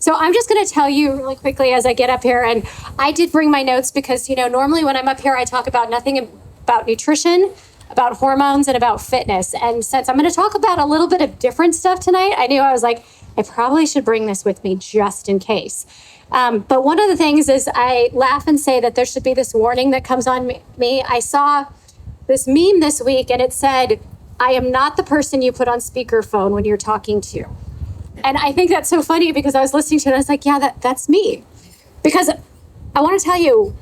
So I'm just going to tell you really quickly as I get up here. And I did bring my notes because, normally when I'm up here, I talk about nothing about nutrition, about hormones, and about fitness. And since I'm going to talk about a little bit of different stuff tonight, I knew I was like, I probably should bring this with me just in case. But one of the things is I laugh and say that there should be this warning that comes on me. I saw this meme this week and it said, I am not the person you put on speakerphone when you're talking to. And I think that's so funny because I was listening to it and I was like, yeah, that's me. Because I want to tell you,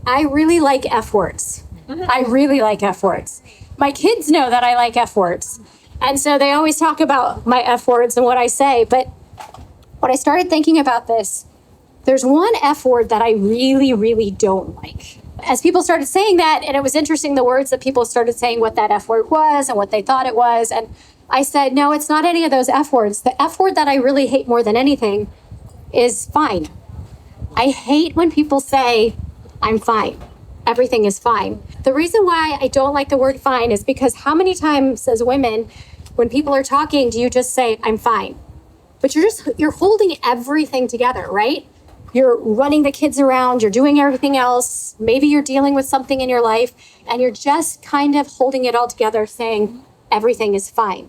I really like F words. I really like F words. My kids know that I like F words. And so they always talk about my F words and what I say. But when I started thinking about this, there's one F word that I really, really don't like. As people started saying that, and it was interesting the words that people started saying what that F word was and what they thought it was. And I said, no, it's not any of those F words. The F word that I really hate more than anything is fine. I hate when people say, I'm fine. Everything is fine. The reason why I don't like the word fine is because how many times as women, when people are talking, do you just say, I'm fine? But you're holding everything together, right? You're running the kids around, you're doing everything else. Maybe you're dealing with something in your life and you're just kind of holding it all together saying, everything is fine.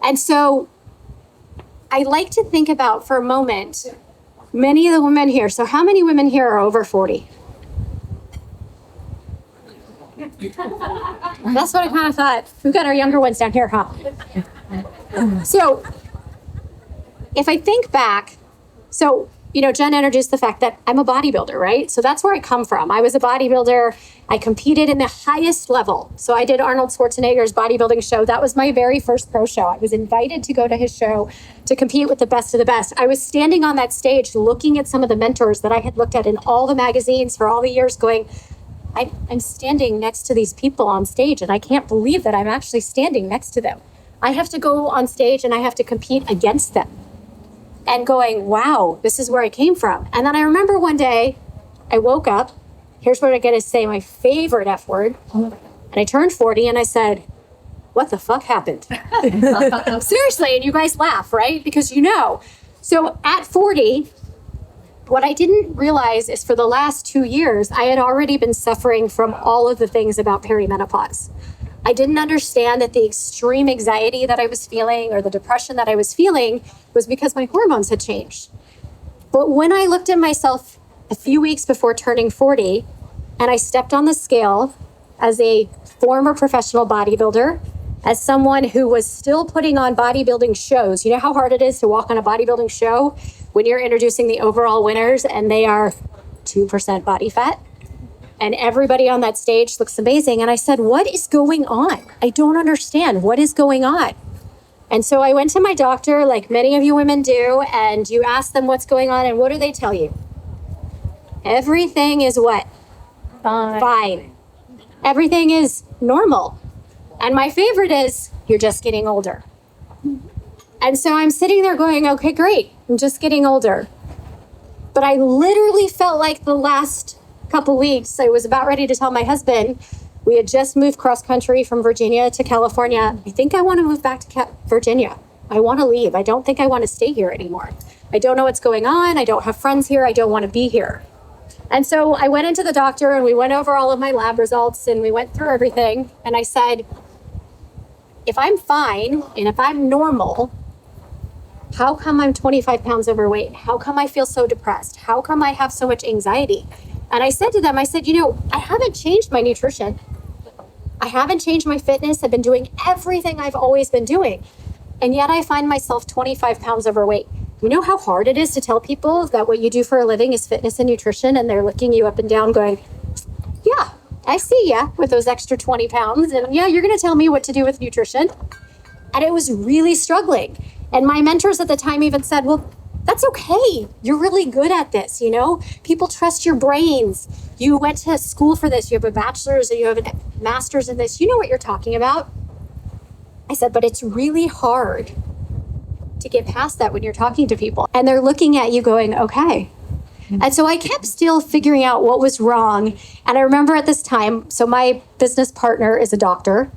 And so I like to think about for a moment, many of the women here. So how many women here are over 40? That's what I kind of thought. We've got our younger ones down here, huh? So if I think back, Jen introduced the fact that I'm a bodybuilder, right? So that's where I come from. I was a bodybuilder. I competed in the highest level. So I did Arnold Schwarzenegger's bodybuilding show. That was my very first pro show. I was invited to go to his show to compete with the best of the best. I was standing on that stage looking at some of the mentors that I had looked at in all the magazines for all the years going, I'm standing next to these people on stage and I can't believe that I'm actually standing next to them. I have to go on stage and I have to compete against them. And going, wow, this is where I came from. And then I remember one day I woke up, here's where I'm going to say my favorite F word. And I turned 40 and I said, what the fuck happened? Seriously, and you guys laugh, right? Because So at 40, what I didn't realize is for the last 2 years, I had already been suffering from all of the things about perimenopause. I didn't understand that the extreme anxiety that I was feeling or the depression that I was feeling was because my hormones had changed. But when I looked at myself a few weeks before turning 40 and I stepped on the scale as a former professional bodybuilder, as someone who was still putting on bodybuilding shows, you know how hard it is to walk on a bodybuilding show when you're introducing the overall winners and they are 2% body fat? And everybody on that stage looks amazing. And I said, what is going on? I don't understand. What is going on? And so I went to my doctor, like many of you women do, and you ask them what's going on. And what do they tell you? Everything is what? Fine. Everything is normal. And my favorite is, you're just getting older. And so I'm sitting there going, okay, great. I'm just getting older. But I literally felt like the last couple weeks, I was about ready to tell my husband, we had just moved cross country from Virginia to California. I think I want to move back to Virginia. I want to leave. I don't think I want to stay here anymore. I don't know what's going on. I don't have friends here. I don't want to be here. And so I went into the doctor and we went over all of my lab results and we went through everything. And I said, if I'm fine and if I'm normal, how come I'm 25 pounds overweight? How come I feel so depressed? How come I have so much anxiety? And I said to them, I said, I haven't changed my nutrition. I haven't changed my fitness. I've been doing everything I've always been doing. And yet I find myself 25 pounds overweight. You know how hard it is to tell people that what you do for a living is fitness and nutrition, and they're looking you up and down going, yeah, I see ya with those extra 20 pounds. And yeah, you're going to tell me what to do with nutrition. And it was really struggling. And my mentors at the time even said, well, that's okay. You're really good at this, People trust your brains. You went to school for this. You have a bachelor's and you have a master's in this. You know what you're talking about. I said, but it's really hard to get past that when you're talking to people. And they're looking at you going, okay. And so I kept still figuring out what was wrong. And I remember at this time, so my business partner is a doctor,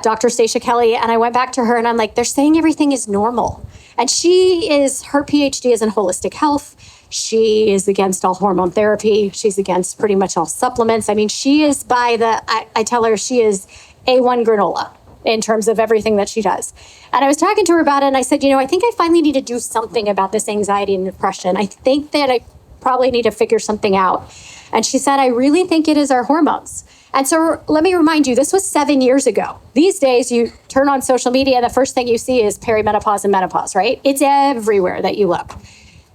Dr. Stacia Kelly. And I went back to her and I'm like, they're saying everything is normal. And her PhD is in holistic health. She is against all hormone therapy. She's against pretty much all supplements. I mean, she is I tell her she is A1 granola in terms of everything that she does. And I was talking to her about it, and I said, I think I finally need to do something about this anxiety and depression. I think that I probably need to figure something out. And she said, I really think it is our hormones. And so let me remind you, this was 7 years ago. These days, you turn on social media, the first thing you see is perimenopause and menopause, right? It's everywhere that you look.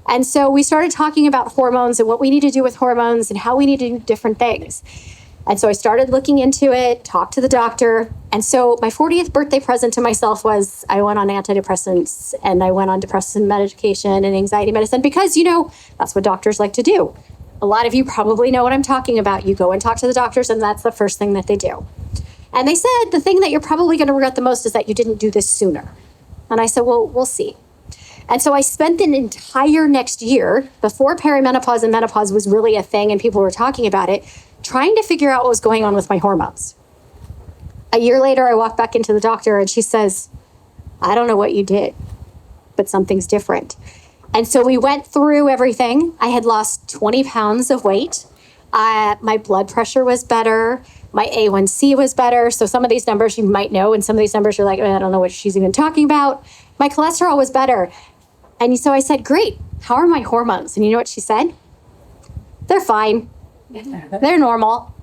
And so we started talking about hormones and what we need to do with hormones and how we need to do different things. And so I started looking into it, talked to the doctor. And so my 40th birthday present to myself was I went on antidepressants and I went on depressant medication and anxiety medicine because, that's what doctors like to do. A lot of you probably know what I'm talking about. You go and talk to the doctors and that's the first thing that they do. And they said, the thing that you're probably going to regret the most is that you didn't do this sooner. And I said, well, we'll see. And so I spent an entire next year before perimenopause and menopause was really a thing and people were talking about it, trying to figure out what was going on with my hormones. A year later, I walked back into the doctor and she says, I don't know what you did, but something's different. And so we went through everything. I had lost 20 pounds of weight. My blood pressure was better. My A1C was better. So some of these numbers you might know, and some of these numbers you're like, I don't know what she's even talking about. My cholesterol was better. And so I said, great, how are my hormones? And you know what she said? They're fine. They're normal.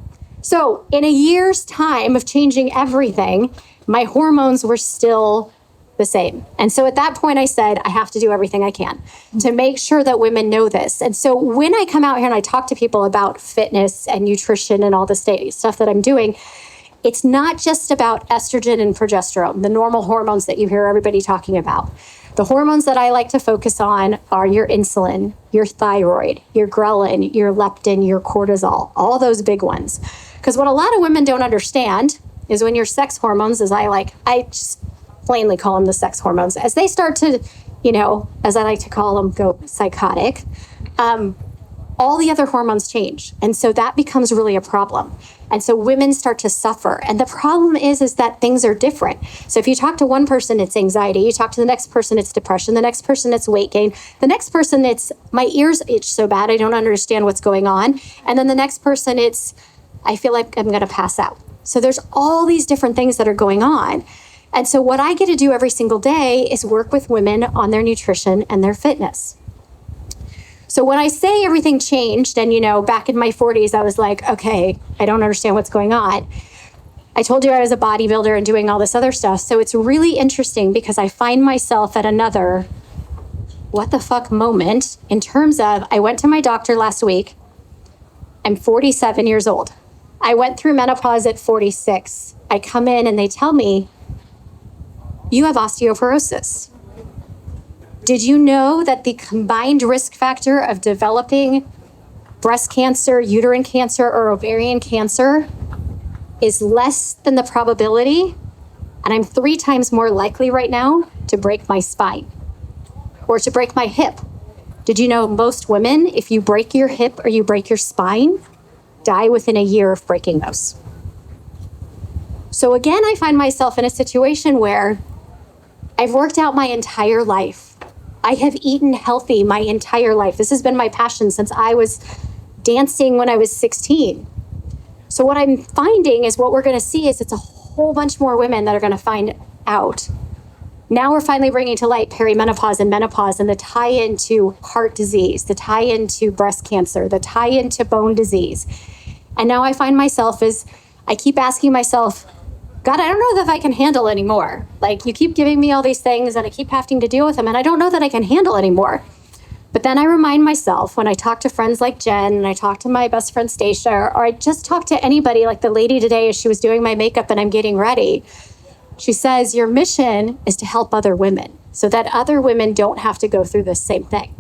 So in a year's time of changing everything, my hormones were still the same. And so at that point I said, I have to do everything I can to make sure that women know this. And so when I come out here and I talk to people about fitness and nutrition and all the stuff that I'm doing, it's not just about estrogen and progesterone, the normal hormones that you hear everybody talking about. The hormones that I like to focus on are your insulin, your thyroid, your ghrelin, your leptin, your cortisol, all those big ones. Because what a lot of women don't understand is when your sex hormones, I just plainly call them the sex hormones, as they start to, as I like to call them, go psychotic, all the other hormones change. And so that becomes really a problem. And so women start to suffer. And the problem is that things are different. So if you talk to one person, it's anxiety. You talk to the next person, it's depression. The next person, it's weight gain. The next person, it's my ears itch so bad, I don't understand what's going on. And then the next person, it's I feel like I'm going to pass out. So there's all these different things that are going on. And so what I get to do every single day is work with women on their nutrition and their fitness. So when I say everything changed, and, back in my 40s, I was like, okay, I don't understand what's going on. I told you I was a bodybuilder and doing all this other stuff. So it's really interesting because I find myself at another what the fuck moment in terms of, I went to my doctor last week. I'm 47 years old. I went through menopause at 46. I come in and they tell me, you have osteoporosis. Did you know that the combined risk factor of developing breast cancer, uterine cancer, or ovarian cancer is less than the probability? And I'm 3 times more likely right now to break my spine or to break my hip. Did you know most women, if you break your hip or you break your spine, die within a year of breaking those? So again, I find myself in a situation where I've worked out my entire life. I have eaten healthy my entire life. This has been my passion since I was dancing when I was 16. So what I'm finding is what we're going to see is it's a whole bunch more women that are going to find out. Now we're finally bringing to light perimenopause and menopause and the tie into heart disease, the tie into breast cancer, the tie into bone disease. And now I find myself I keep asking myself, God, I don't know if I can handle anymore. Like, you keep giving me all these things and I keep having to deal with them and I don't know that I can handle anymore. But then I remind myself when I talk to friends like Jen and I talk to my best friend Stacia, or I just talk to anybody like the lady today as she was doing my makeup and I'm getting ready. She says, your mission is to help other women so that other women don't have to go through the same thing.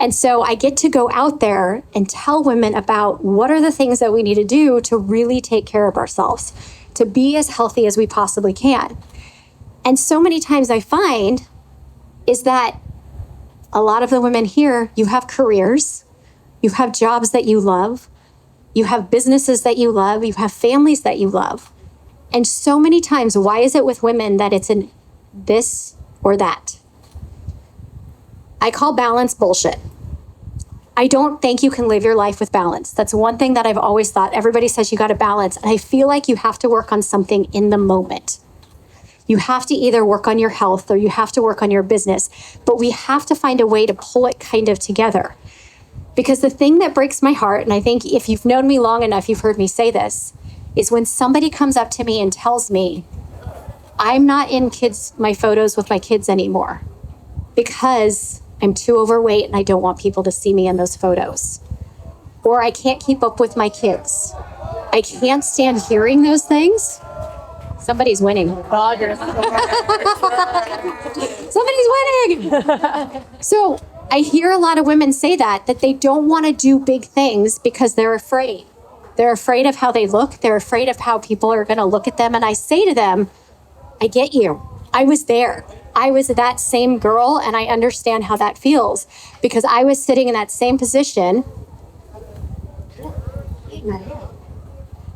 And so I get to go out there and tell women about what are the things that we need to do to really take care of ourselves, to be as healthy as we possibly can. And so many times I find is that a lot of the women here, you have careers, you have jobs that you love, you have businesses that you love, you have families that you love. And so many times, why is it with women that it's in this or that? I call balance bullshit. I don't think you can live your life with balance. That's one thing that I've always thought. Everybody says you got to balance. And I feel like you have to work on something in the moment. You have to either work on your health or you have to work on your business. But we have to find a way to pull it kind of together. Because the thing that breaks my heart, and I think if you've known me long enough, you've heard me say this, is when somebody comes up to me and tells me, I'm not in my photos with my kids anymore because I'm too overweight and I don't want people to see me in those photos. Or I can't keep up with my kids. I can't stand hearing those things. Somebody's winning. Somebody's winning. So I hear a lot of women say that they don't want to do big things because they're afraid. They're afraid of how they look. They're afraid of how people are going to look at them. And I say to them, I get you. I was there. I was that same girl, and I understand how that feels because I was sitting in that same position.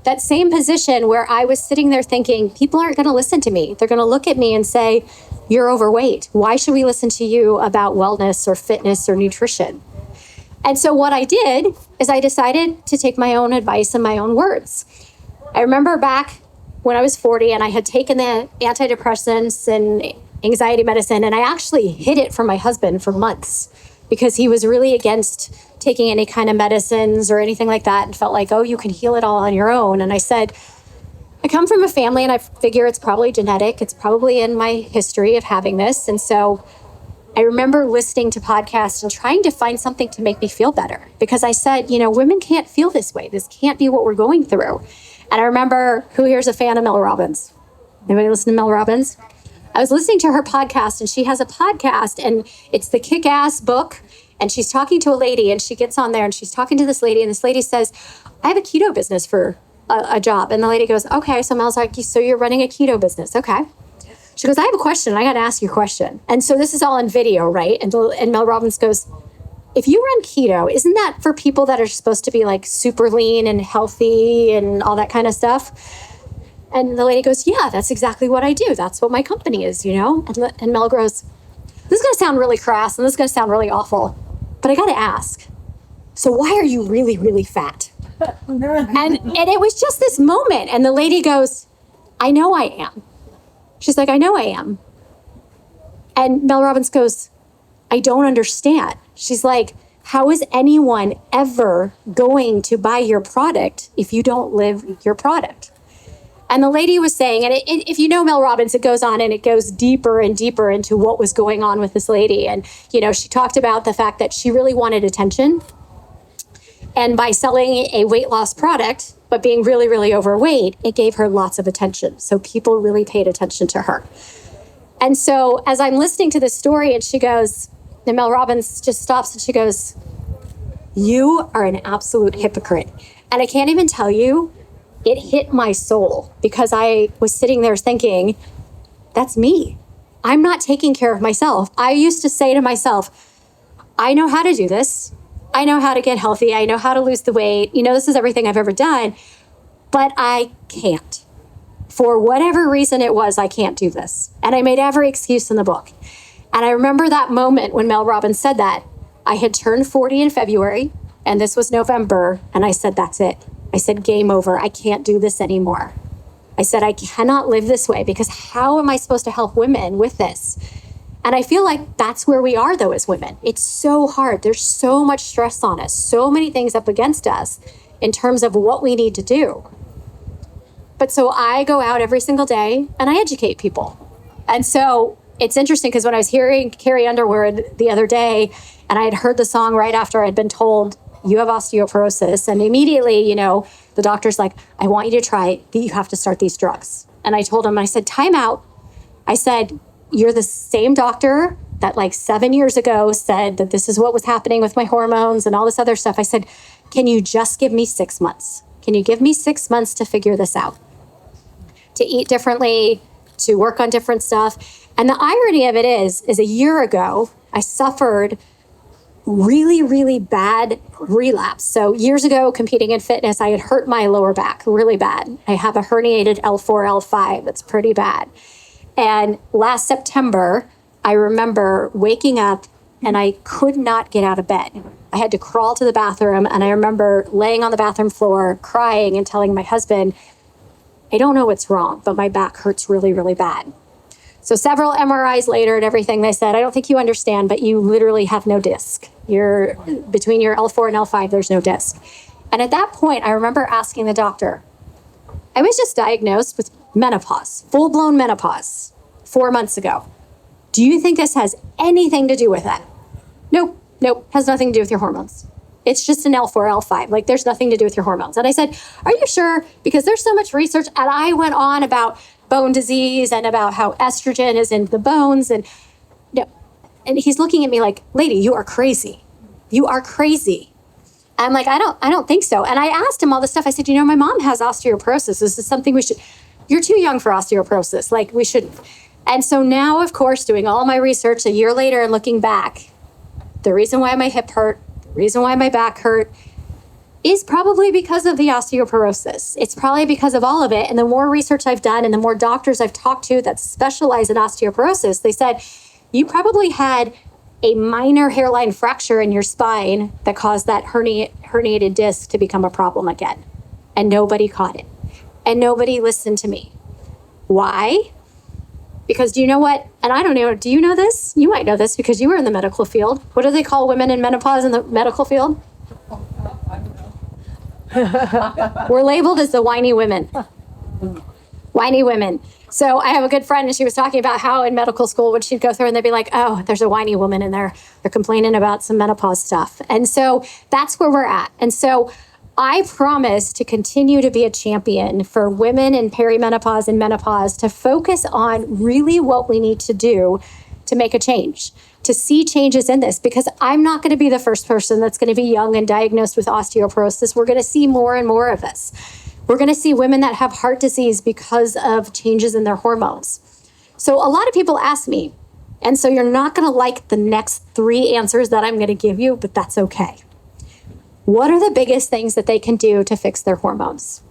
That same position where I was sitting there thinking, people aren't going to listen to me. They're going to look at me and say, you're overweight. Why should we listen to you about wellness or fitness or nutrition? And so what I did is I decided to take my own advice in my own words. I remember back when I was 40 and I had taken the antidepressants and anxiety medicine, and I actually hid it from my husband for months because he was really against taking any kind of medicines or anything like that and felt like, oh, you can heal it all on your own. And I said, I come from a family and I figure it's probably genetic. It's probably in my history of having this. And so I remember listening to podcasts and trying to find something to make me feel better because I said, women can't feel this way. This can't be what we're going through. And I remember, who here's a fan of Mel Robbins? Anybody listen to Mel Robbins? I was listening to her podcast, and she has a podcast, and it's the Kick-Ass book, and she's talking to a lady, and she gets on there, and she's talking to this lady, and this lady says, I have a keto business for a job. And the lady goes, okay. So Mel's like, so you're running a keto business. Okay. She goes, I have a question. I got to ask you a question. And so this is all on video, right? And Mel Robbins goes, if you run keto, isn't that for people that are supposed to be like super lean and healthy and all that kind of stuff? And the lady goes, yeah, that's exactly what I do. That's what my company is, And Mel goes, this is going to sound really crass and this is going to sound really awful, but I got to ask, so why are you really, really fat? and it was just this moment. And the lady goes, I know I am. She's like, I know I am. And Mel Robbins goes, I don't understand. She's like, how is anyone ever going to buy your product if you don't live your product? And the lady was saying, and if you know Mel Robbins, it goes on and it goes deeper and deeper into what was going on with this lady. And, she talked about the fact that she really wanted attention. And by selling a weight loss product, but being really, really overweight, it gave her lots of attention. So people really paid attention to her. And so as I'm listening to this story, and she goes, and Mel Robbins just stops and she goes, you are an absolute hypocrite. And I can't even tell you, it hit my soul because I was sitting there thinking, that's me. I'm not taking care of myself. I used to say to myself, I know how to do this. I know how to get healthy. I know how to lose the weight. This is everything I've ever done, but I can't. For whatever reason it was, I can't do this. And I made every excuse in the book. And I remember that moment when Mel Robbins said that. I had turned 40 in February, and this was November, and I said, that's it. I said, game over. I can't do this anymore. I said, I cannot live this way because how am I supposed to help women with this? And I feel like that's where we are, though, as women. It's so hard. There's so much stress on us, so many things up against us in terms of what we need to do. But so I go out every single day and I educate people. And so it's interesting because when I was hearing Carrie Underwood the other day, and I had heard the song right after I'd been told, you have osteoporosis. And immediately, the doctor's like, I want you to try, you have to start these drugs. And I told him, I said, time out. I said, you're the same doctor that like 7 years ago said that this is what was happening with my hormones and all this other stuff. I said, can you just give me 6 months? Can you give me 6 months to figure this out? To eat differently, to work on different stuff. And the irony of it is a year ago, I suffered really, really bad relapse. So years ago, competing in fitness, I had hurt my lower back really bad. I have a herniated L4, L5 that's pretty bad. And last September, I remember waking up and I could not get out of bed. I had to crawl to the bathroom, and I remember laying on the bathroom floor, crying and telling my husband, I don't know what's wrong, but my back hurts really, really bad. So several MRIs later and everything, they said, I don't think you understand, but you literally have no disc. You're between your L4 and L5, there's no disc. And at that point, I remember asking the doctor, I was just diagnosed with menopause, full-blown menopause, 4 months ago. Do you think this has anything to do with it? Nope, has nothing to do with your hormones. It's just an L4, L5. Like, there's nothing to do with your hormones. And I said, are you sure? Because there's so much research. And I went on about bone disease and about how estrogen is in the bones. And he's looking at me like, lady, you are crazy. You are crazy. I'm like, I don't think so. And I asked him all this stuff. I said, my mom has osteoporosis. This is something you're too young for osteoporosis. Like, we shouldn't. And so now, of course, doing all my research a year later and looking back, the reason why my hip hurt, the reason why my back hurt is probably because of the osteoporosis. It's probably because of all of it. And the more research I've done and the more doctors I've talked to that specialize in osteoporosis, they said, you probably had a minor hairline fracture in your spine that caused that herniated disc to become a problem again. And nobody caught it. And nobody listened to me. Why? Because do you know what? And I don't know, do you know this? You might know this because you were in the medical field. What do they call women in menopause in the medical field? We're labeled as the whiny women. Whiny women. So I have a good friend, and she was talking about how in medical school, when she'd go through and they'd be like, oh, there's a whiny woman in there. They're complaining about some menopause stuff. And so that's where we're at. And so I promise to continue to be a champion for women in perimenopause and menopause to focus on really what we need to do to make a change, to see changes in this, because I'm not going to be the first person that's going to be young and diagnosed with osteoporosis. We're going to see more and more of this. We're going to see women that have heart disease because of changes in their hormones. So a lot of people ask me, and so you're not going to like the next 3 answers that I'm going to give you, but that's okay. What are the biggest things that they can do to fix their hormones?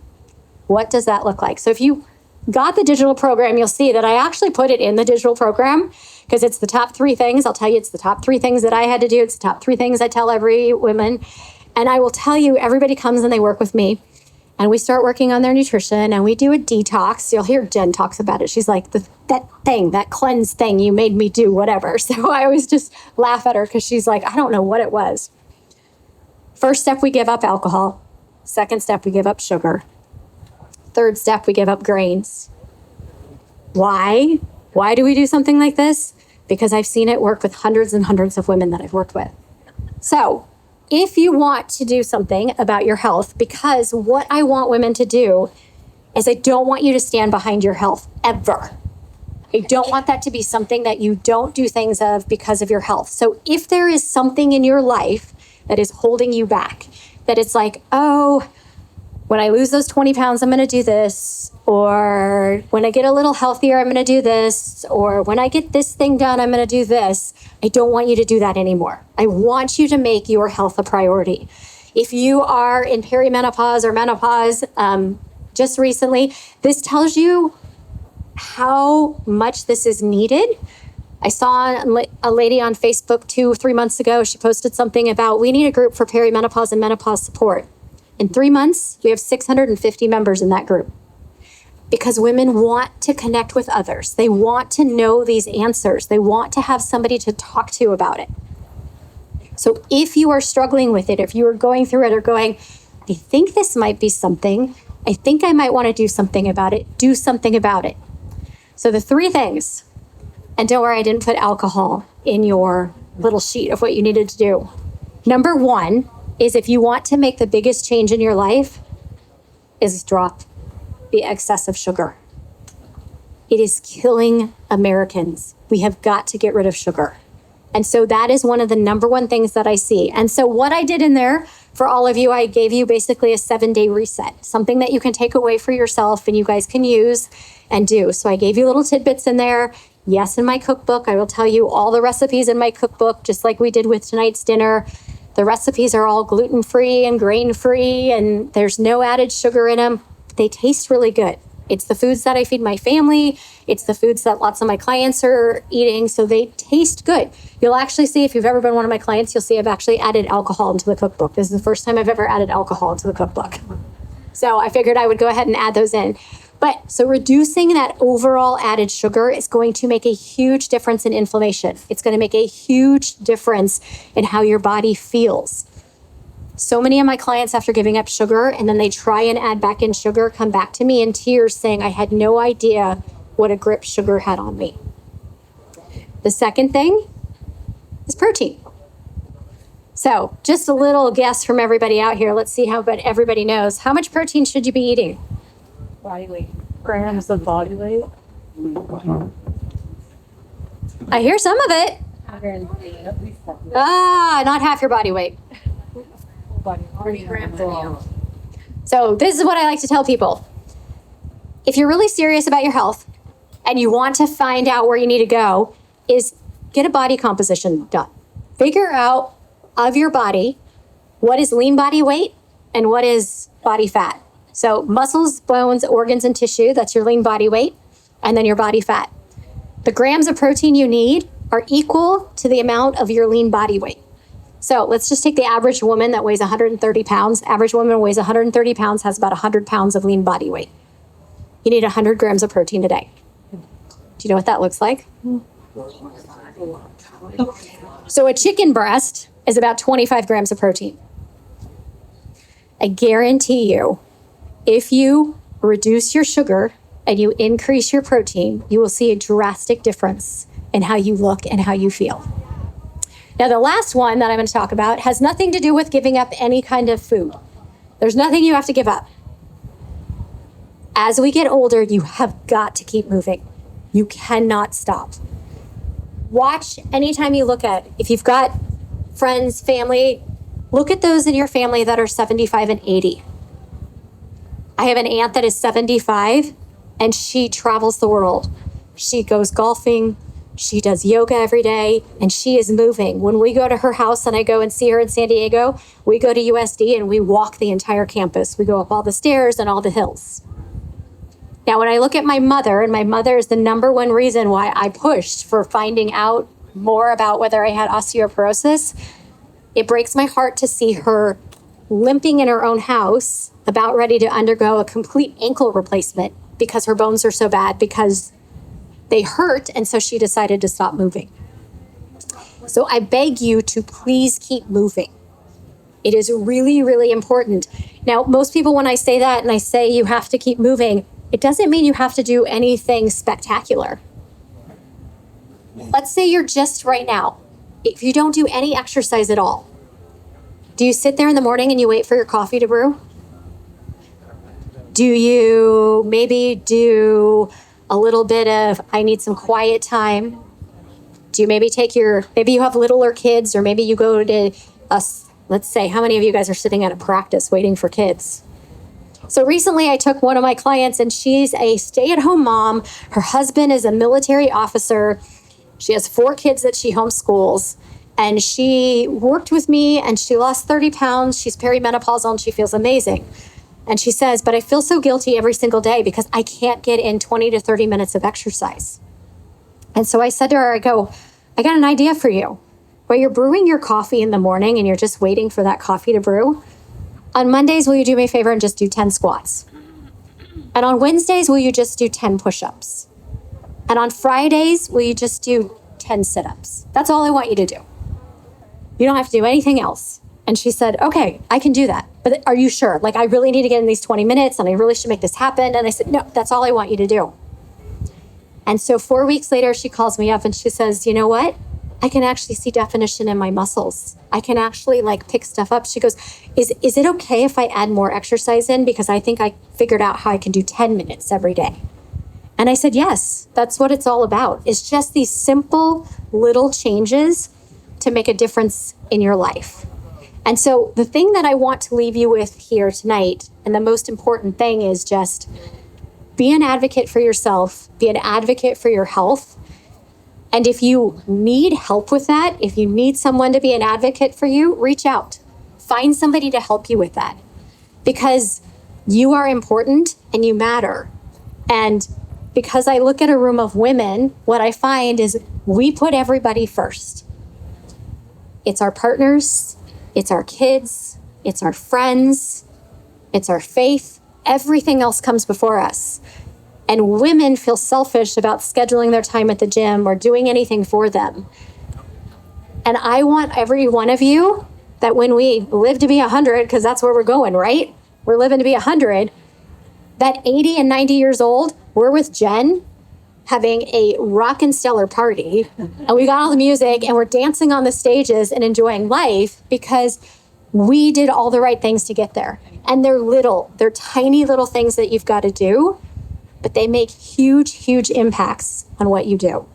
What does that look like? So if you got the digital program, you'll see that I actually put it in the digital program because it's the top 3 things. I'll tell you, it's the top 3 things that I had to do. It's the top 3 things I tell every woman. And I will tell you, everybody comes and they work with me and we start working on their nutrition and we do a detox. You'll hear Jen talks about it. She's like, that cleanse thing you made me do, whatever. So I always just laugh at her because she's like, I don't know what it was. First step, we give up alcohol. Second step, we give up sugar. Third step, we give up grains. Why? Why do we do something like this? Because I've seen it work with hundreds and hundreds of women that I've worked with. So if you want to do something about your health, because what I want women to do is I don't want you to stand behind your health ever. I don't want that to be something that you don't do things of because of your health. So if there is something in your life that is holding you back, that it's like, oh, when I lose those 20 pounds, I'm going to do this. Or when I get a little healthier, I'm going to do this. Or when I get this thing done, I'm going to do this. I don't want you to do that anymore. I want you to make your health a priority. If you are in perimenopause or menopause just recently, this tells you how much this is needed. I saw a lady on Facebook 2 or 3 months ago. She posted something about, we need a group for perimenopause and menopause support. In 3 months, we have 650 members in that group. Because women want to connect with others. They want to know these answers. They want to have somebody to talk to about it. So if you are struggling with it, if you are going through it or going, I think this might be something, I think I might want to do something about it, do something about it. So the 3 things. And don't worry, I didn't put alcohol in your little sheet of what you needed to do. Number 1 is, if you want to make the biggest change in your life, is drop the excessive sugar. It is killing Americans. We have got to get rid of sugar. And so that is one of the number 1 things that I see. And so what I did in there for all of you, I gave you basically a 7-day reset, something that you can take away for yourself and you guys can use and do. So I gave you little tidbits in there. Yes, in my cookbook, I will tell you all the recipes in my cookbook, just like we did with tonight's dinner. The recipes are all gluten-free and grain-free, and there's no added sugar in them. They taste really good. It's the foods that I feed my family. It's the foods that lots of my clients are eating. So they taste good. You'll actually see, if you've ever been one of my clients, you'll see I've actually added alcohol into the cookbook. This is the first time I've ever added alcohol into the cookbook. So I figured I would go ahead and add those in. But so reducing that overall added sugar is going to make a huge difference in inflammation. It's going to make a huge difference in how your body feels. So many of my clients, after giving up sugar and then they try and add back in sugar, come back to me in tears saying, I had no idea what a grip sugar had on me. The second thing is protein. So just a little guess from everybody out here. Let's see how, but everybody knows. How much protein should you be eating? Body weight. Grams of body weight. I hear some of it. Not half your body weight. 3 grams a day. So this is what I like to tell people. If you're really serious about your health and you want to find out where you need to go, is get a body composition done. Figure out of your body what is lean body weight and what is body fat. So muscles, bones, organs, and tissue, that's your lean body weight, and then your body fat. The grams of protein you need are equal to the amount of your lean body weight. So let's just take the average woman that weighs 130 pounds. Average woman weighs 130 pounds, has about 100 pounds of lean body weight. You need 100 grams of protein a day. Do you know what that looks like? So a chicken breast is about 25 grams of protein. I guarantee you, if you reduce your sugar and you increase your protein, you will see a drastic difference in how you look and how you feel. Now, the last one that I'm going to talk about has nothing to do with giving up any kind of food. There's nothing you have to give up. As we get older, you have got to keep moving. You cannot stop. Watch anytime you look at, if you've got friends, family, look at those in your family that are 75 and 80. I have an aunt that is 75 and she travels the world. She goes golfing. She does yoga every day and she is moving. When we go to her house and I go and see her in San Diego, we go to USD and we walk the entire campus. We go up all the stairs and all the hills. Now, when I look at my mother, and my mother is the number one reason why I pushed for finding out more about whether I had osteoporosis, it breaks my heart to see her limping in her own house, about ready to undergo a complete ankle replacement because her bones are so bad, because they hurt, and so she decided to stop moving. So I beg you to please keep moving. It is really, really important. Now, most people, when I say that and I say you have to keep moving, it doesn't mean you have to do anything spectacular. Let's say you're just right now, if you don't do any exercise at all, do you sit there in the morning and you wait for your coffee to brew? Do you maybe do a little bit of, I need some quiet time? Do you maybe maybe you have littler kids, or maybe you go to let's say, how many of you guys are sitting at a practice waiting for kids? So recently I took one of my clients and she's a stay-at-home mom. Her husband is a military officer. She has 4 kids that she homeschools. And she worked with me and she lost 30 pounds. She's perimenopausal and she feels amazing. And she says, but I feel so guilty every single day because I can't get in 20 to 30 minutes of exercise. And so I said to her, I got an idea for you. While you're brewing your coffee in the morning and you're just waiting for that coffee to brew, on Mondays, will you do me a favor and just do 10 squats? And on Wednesdays, will you just do 10 push-ups? And on Fridays, will you just do 10 sit-ups? That's all I want you to do. You don't have to do anything else. And she said, okay, I can do that. But are you sure? Like, I really need to get in these 20 minutes and I really should make this happen. And I said, no, that's all I want you to do. And so 4 weeks later, she calls me up and she says, you know what? I can actually see definition in my muscles. I can actually pick stuff up. She goes, is it okay if I add more exercise in? Because I think I figured out how I can do 10 minutes every day. And I said, yes, that's what it's all about. It's just these simple little changes to make a difference in your life. And so the thing that I want to leave you with here tonight, and the most important thing, is just be an advocate for yourself, be an advocate for your health. And if you need help with that, if you need someone to be an advocate for you, reach out. Find somebody to help you with that. Because you are important and you matter. And because I look at a room of women, what I find is we put everybody first. It's our partners, it's our kids, it's our friends, it's our faith. Everything else comes before us. And women feel selfish about scheduling their time at the gym or doing anything for them. And I want every one of you that when we live to be 100, because that's where we're going, right? We're living to be 100, that 80 and 90 years old, we're with Jen having a rockin' stellar party. And we got all the music and we're dancing on the stages and enjoying life because we did all the right things to get there. And they're tiny little things that you've got to do, but they make huge, huge impacts on what you do.